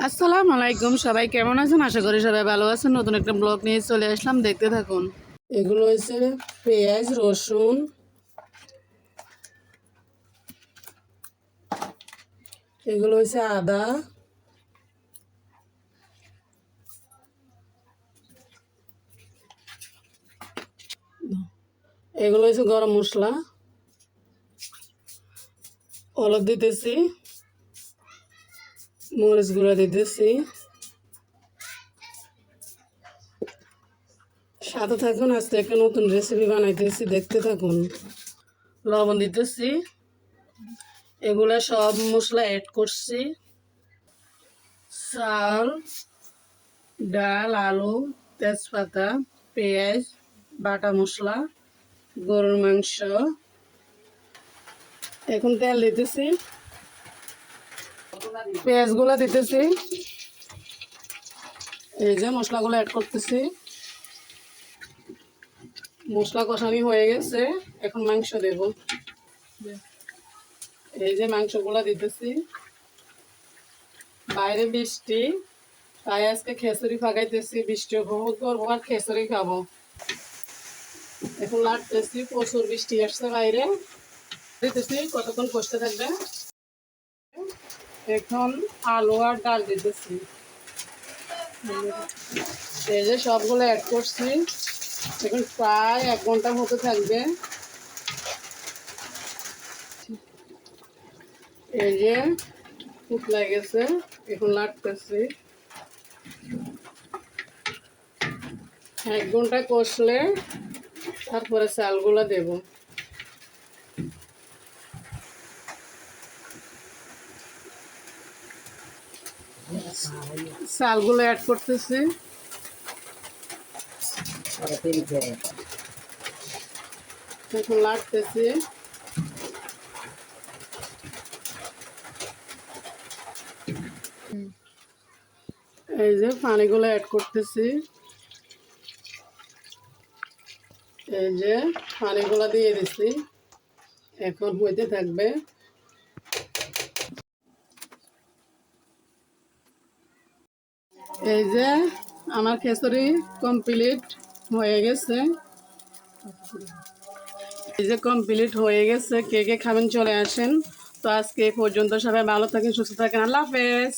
আসসালামু আলাইকুম, সবাই কেমন আছেন? আশা করি সবাই ভালো আছেন। নতুন একটা ব্লগ নিয়ে চলে আসলাম, দেখতে থাকুন। এগুলো হচ্ছে পেঁয়াজ, রসুন, এগুলো হচ্ছে আদা, এগুলো হচ্ছে গরম মশলা, হলুদ দিতেছি, মরিচ গুঁড়া দিতেছি। সাথে থাকুন, আজকে একটা নতুন রেসিপি বানাইতেছি, দেখতে থাকুন। লবণ দিতেছি, এগুলা সব মশলা অ্যাড করছি। চাল, ডাল, আলু, তেজপাতা, পেঁয়াজ, বাটা মশলা, গরুর মাংস। এখন তেল দিতেছি, পেঁয়াজগুলো দিতেছি, এই যে মশলাগুলো অ্যাড করতেছি। মশলা কষানি হয়ে গেছে, এখন মাংস দেব। এই যে মাংসগুলো দিতেছি। বাইরে বৃষ্টি, তাই আজকে খেসুরি পাকাইতেছি। বৃষ্টি উপভোগ করবো আর খেসুরি খাবো। এখন লাটতেছি, প্রচুর বৃষ্টি আসছে বাইরে। দিতেছি, কতক্ষণ কষতে থাকবে। এখন আলু আর ডাল দিতেছি। এই যে সবগুলো অ্যাড করছি। এখন প্রায় 1 ঘন্টার মতো থাকবে। এই যে ফুটলা গেছে, এখন লাটতেছি। 1 ঘন্টা কষলে তারপরে চালগুলো দেব। চালগুলো অ্যাড করতেছি। এখন লাটতেছি। এই যে পানিগুলো অ্যাড করতেছি। এই যে পানিগুলো দিয়ে দিছি, এখন হইতে থাকবে। এই যে আমার খিচুড়ি কমপ্লিট হয়ে গেছে। এই যে কমপ্লিট হয়ে গেছে। কে কে খাবেন চলে আসেন। তো আজকে এই পর্যন্ত, সবাই ভালো থাকেন, সুস্থ থাকেন। আল্লাহ হাফেজ।